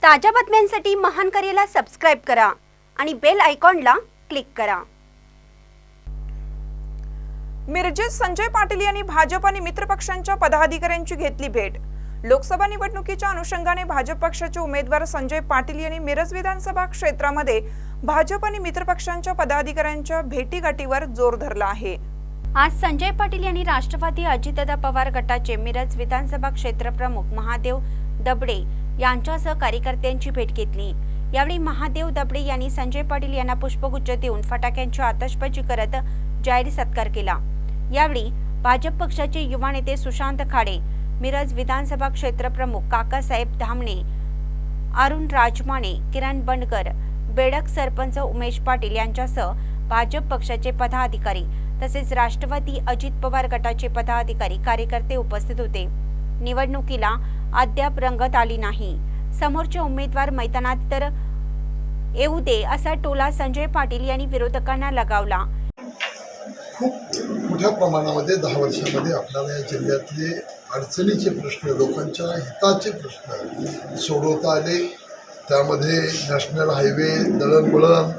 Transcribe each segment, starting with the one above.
ताज्या बातम्यांसाठी महानकरेला सबस्क्राइब करा आणि बेल आयकॉनला क्लिक करा। मिरजेत संजय पाटील यांनी भाजप आणि मित्रपक्षांच्या पदाधिकाऱ्यांची घेतली भेट। लोकसभा निवडणुकीच्या अनुषंगाने भाजप पक्षाचे उमेदवार संजय पाटील यांनी मिरज विधानसभा क्षेत्रामध्ये भाजप आणि मित्रपक्षांच्या पदाधिकाऱ्यांच्या भेटीगाठीवर जोर धरला आहे। आज संजय पाटील यांनी राष्ट्रवादी अजितदादा पवार गटाचे मिरज विधानसभा क्षेत्र प्रमुख महादेव दबडे यांच्यासह कार्यकर्त्यांची भेट घेतली। यावेळी महादेव दबडे यांनी संजय पाटील यांना पुष्पगुच्छ देऊन फटाक्यांची आतषबाजी करत जाहीर सत्कार केला। यावेळी भाजप पक्षाचे युवा नेते सुशांत खाडे, मिरज विधानसभा क्षेत्र प्रमुख काकासाहेब धामणे, अरुण राजमाने, किरण बंडकर, बेडक सरपंच उमेश पाटील यांच्यासह भाजप पक्षाचे पदाधिकारी तसेच राष्ट्रवादी अजित पवार गटाचे पदाधिकारी कार्यकर्ते उपस्थित होते। निवडणुकीला अद्याप रंगत आली नाही, समोरचे उमेदवार मैदानात तर येऊ दे असा टोला संजय पाटील यांनी विरोधकांना लगावला। खूप मोठ्या प्रमाणामध्ये 10 वर्षांमध्ये आपल्याला या जिल्ह्यातले अडचणीचे प्रश्न, लोकांच्या हिताचे प्रश्न सोडवता आले। त्यामध्ये नॅशनल हायवे, दळणवळण,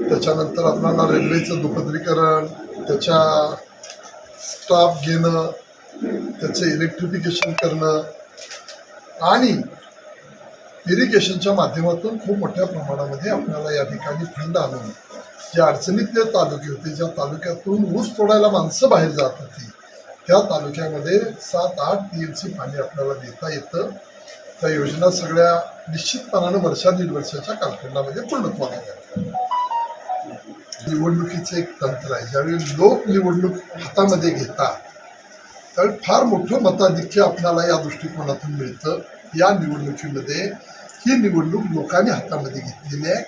त्याच्यानंतर आपल्याला रेल्वेचं दुपदरीकरण, त्याच्या स्टाफ घेणं, त्याचं इलेक्ट्रिफिकेशन करणं आणि इरिगेशनच्या माध्यमातून खूप मोठ्या प्रमाणामध्ये आपल्याला या ठिकाणी फंड आणून ज्या अडचणीतले तालुके होते, ज्या तालुक्यातून ऊस तोडायला माणसं बाहेर जात होती, त्या तालुक्यामध्ये 7-8 TMC पाणी आपल्याला देता येतं। त्या योजना सगळ्या निश्चितपणानं दीड वर्षाच्या कालखंडामध्ये पूर्णत्वाला येतात। निवडणुकीचं एक तंत्र आहे, ज्यावेळी लोक निवडणूक हातामध्ये घेतात त्यावेळी फार मोठं मताधिक्य आपल्याला या दृष्टिकोनातून मिळतं। या निवडणुकीमध्ये ही निवडणूक लोकांनी हातामध्ये घेतलेली आहे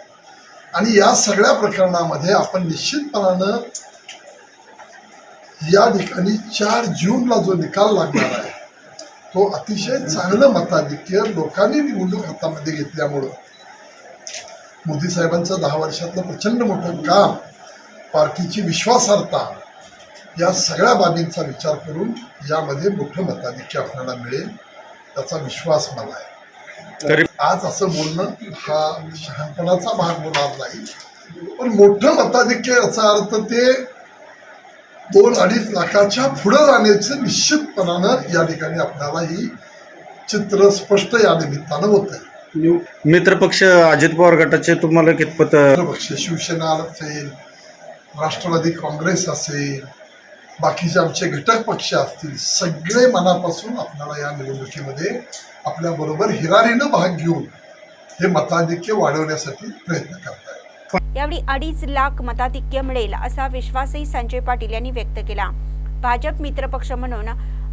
आणि या सगळ्या प्रकरणामध्ये आपण निश्चितपणानं या ठिकाणी 4 जूनला जो निकाल लागणार आहे तो अतिशय चांगलं मताधिक्य लोकांनी निवडणूक हातामध्ये घेतल्यामुळं मोदी साहेबांचं 10 वर्षातलं प्रचंड मोठं काम, पार्टीची विश्वासार्हता, या सगळ्या बाबींचा विचार करून यामध्ये मोठं मताधिक्य आपल्याला मिळेल त्याचा विश्वास मला आहे। आज असं बोलणं हा शहाणपणाचा भाग होणार नाही, पण मोठं मताधिक्य याचा अर्थ ते 2-2.5 लाखाच्या पुढे जाण्याचं निश्चितपणानं या ठिकाणी आपल्याला ही चित्र स्पष्ट या निमित्तानं होतंय। मित्रपक्ष अजित पवार गटाचे तुम्हाला कितपत पक्ष शिवसेना असेल, राष्ट्रवादी काँग्रेस असेल, बाकीचे आमचे घटक पक्ष असतील, सगळे मनापासून आपल्याला या निवडणुकीमध्ये आपल्या बरोबर हिरारीनं भाग घेऊन हे मताधिक्य वाढवण्यासाठी प्रयत्न करतायत। यावेळी 2.5 लाख मताधिक्य मिळेल असा विश्वासही संजय पाटील यांनी व्यक्त केला। भाजप मित्रपक्ष म्हणून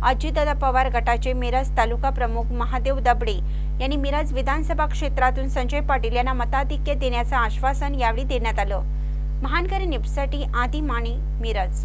अजितदादा पवार गटाचे मिरज तालुका प्रमुख महादेव दबडे यांनी मिरज विधानसभा क्षेत्रातून संजय पाटील यांना मताधिक्य देण्याचं आश्वासन यावेळी देण्यात आलं। महानकरी न्यूजसाठी आदी माने, मिरज।